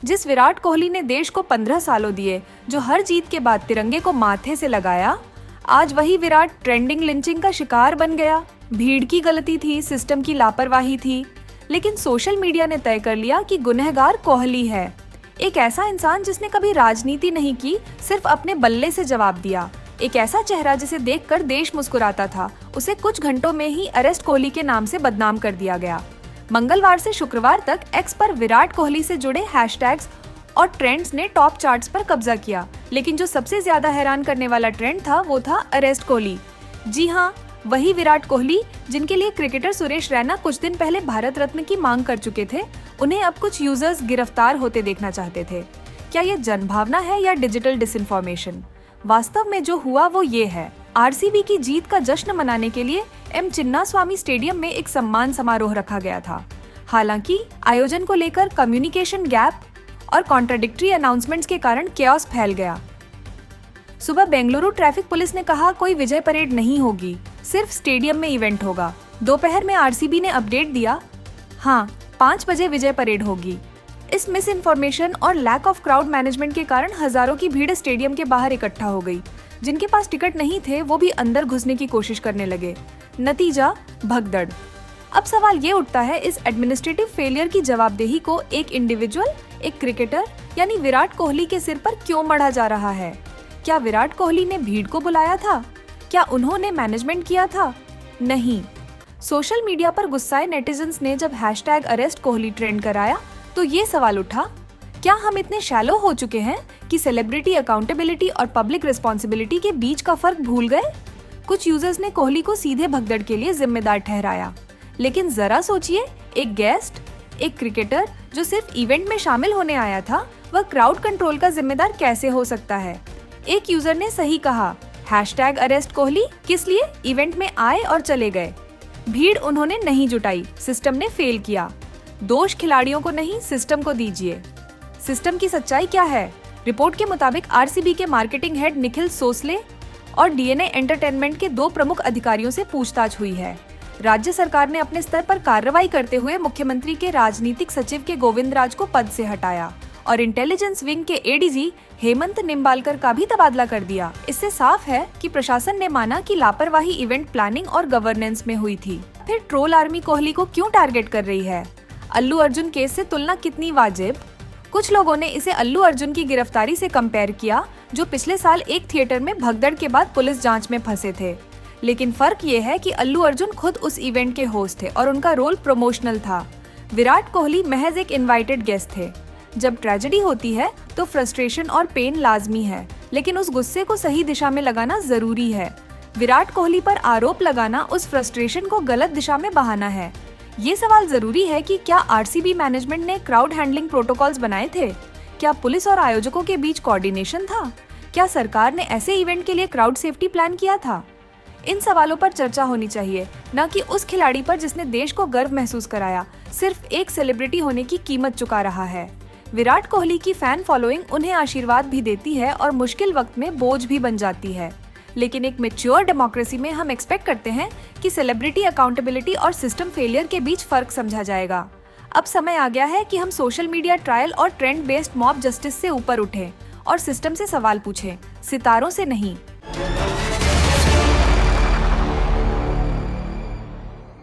जिस विराट कोहली ने देश को 15 सालों दिए, जो हर जीत के बाद तिरंगे को माथे से लगाया, आज वही विराट ट्रेंडिंग लिंचिंग का शिकार बन गया। भीड़ की गलती थी, सिस्टम की लापरवाही थी, लेकिन सोशल मीडिया ने तय कर लिया कि गुनहगार कोहली है। एक ऐसा इंसान जिसने कभी राजनीति नहीं की, सिर्फ अपने बल्ले से जवाब दिया। एक ऐसा चेहरा जिसे देखकर देश मुस्कुराता था, उसे कुछ घंटों में ही अरेस्ट कोहली के नाम से बदनाम कर दिया गया। मंगलवार से शुक्रवार तक एक्स पर विराट कोहली से जुड़े हैशटैग्स और ट्रेंड्स ने टॉप चार्ट्स पर कब्जा किया, लेकिन जो सबसे ज्यादा हैरान करने वाला ट्रेंड था वो था अरेस्ट कोहली। जी हाँ, वही विराट कोहली जिनके लिए क्रिकेटर सुरेश रैना कुछ दिन पहले भारत रत्न की मांग कर चुके थे, उन्हें अब कुछ यूजर्स गिरफ्तार होते देखना चाहते थे। क्या ये जनभावना है या डिजिटल डिसइंफॉर्मेशन? वास्तव में जो हुआ वो ये है, आरसीबी की जीत का जश्न मनाने के लिए एम चिन्नास्वामी स्टेडियम में एक सम्मान समारोह रखा गया था। हालांकि आयोजन को लेकर कम्युनिकेशन गैप और कॉन्ट्राडिक्टरी अनाउंसमेंट्स के कारण केओस फैल गया। सुबह बेंगलुरु ट्रैफिक पुलिस ने कहा कोई विजय परेड नहीं होगी, सिर्फ स्टेडियम में इवेंट होगा। दोपहर में आरसीबी ने अपडेट दिया, हाँ 5 बजे विजय परेड होगी। इस मिस इन्फॉर्मेशन और लैक ऑफ क्राउड मैनेजमेंट के कारण हजारों की भीड़ स्टेडियम के बाहर इकट्ठा हो गई। जिनके पास टिकट नहीं थे वो भी अंदर घुसने की कोशिश करने लगे। नतीजा भगदड़। अब सवाल ये उठता है, इस एडमिनिस्ट्रेटिव फेलियर की जवाबदेही को एक इंडिविजुअल, एक क्रिकेटर यानी विराट कोहली के सिर पर क्यों मढ़ा जा रहा है? क्या विराट कोहली ने भीड़ को बुलाया था? क्या उन्होंने मैनेजमेंट किया था? नहीं। सोशल मीडिया पर गुस्साए नेटिजन्स ने जब हैशटैग अरेस्ट कोहली ट्रेंड कराया तो ये सवाल उठा, क्या हम इतने शैलो हो चुके हैं कि सेलिब्रिटी अकाउंटेबिलिटी और पब्लिक रिस्पॉन्सिबिलिटी के बीच का फर्क भूल गए? कुछ यूजर्स ने कोहली को सीधे भगदड़ के लिए जिम्मेदार ठहराया, लेकिन जरा सोचिए, एक गेस्ट, एक क्रिकेटर जो सिर्फ इवेंट में शामिल होने आया था, वह क्राउड कंट्रोल का जिम्मेदार कैसे हो सकता है? एक यूजर ने सही कहा, हैशटैग अरेस्ट कोहली किस लिए? इवेंट में आए और चले गए। भीड़ उन्होंने नहीं जुटाई, सिस्टम ने फेल किया। दोष खिलाड़ियों को नहीं, सिस्टम को दीजिए। सिस्टम की सच्चाई क्या है? रिपोर्ट के मुताबिक आरसीबी के मार्केटिंग हेड निखिल सोसले और डीएनए एंटरटेनमेंट के 2 प्रमुख अधिकारियों से पूछताछ हुई है। राज्य सरकार ने अपने स्तर पर कार्रवाई करते हुए मुख्यमंत्री के राजनीतिक सचिव के गोविंद राज को पद से हटाया और इंटेलिजेंस विंग के एडीजी हेमंत निम्बालकर का भी तबादला कर दिया। इससे साफ है कि प्रशासन ने माना कि लापरवाही इवेंट प्लानिंग और गवर्नेंस में हुई थी। फिर ट्रोल आर्मी कोहली को क्यों टारगेट कर रही है? अल्लू अर्जुन केस से तुलना कितनी वाजिब? कुछ लोगों ने इसे अल्लू अर्जुन की गिरफ्तारी से कंपेयर किया, जो पिछले साल एक थिएटर में भगदड़ के बाद पुलिस जांच में फंसे थे। लेकिन फर्क ये है कि अल्लू अर्जुन खुद उस इवेंट के होस्ट थे और उनका रोल प्रमोशनल था। विराट कोहली महज एक इनवाइटेड गेस्ट थे। जब ट्रेजेडी होती है तो फ्रस्ट्रेशन और पेन लाजमी है, लेकिन उस गुस्से को सही दिशा में लगाना जरूरी है। विराट कोहली पर आरोप लगाना उस फ्रस्ट्रेशन को गलत दिशा में बहाना है। ये सवाल जरूरी है कि क्या आरसीबी मैनेजमेंट ने क्राउड हैंडलिंग प्रोटोकॉल्स बनाए थे? क्या पुलिस और आयोजकों के बीच कोऑर्डिनेशन था? क्या सरकार ने ऐसे इवेंट के लिए क्राउड सेफ्टी प्लान किया था? इन सवालों पर चर्चा होनी चाहिए, न कि उस खिलाड़ी पर जिसने देश को गर्व महसूस कराया, सिर्फ एक सेलिब्रिटी होने की कीमत चुका रहा है। विराट कोहली की फैन फॉलोइंग उन्हें आशीर्वाद भी देती है और मुश्किल वक्त में बोझ भी बन जाती है। लेकिन एक मैच्योर डेमोक्रेसी में हम एक्सपेक्ट करते हैं कि सेलिब्रिटी अकाउंटेबिलिटी और सिस्टम फेलियर के बीच फर्क समझा जाएगा। अब समय आ गया है कि हम सोशल मीडिया ट्रायल और ट्रेंड बेस्ड मॉब जस्टिस से ऊपर उठें और सिस्टम से सवाल पूछें, सितारों से नहीं।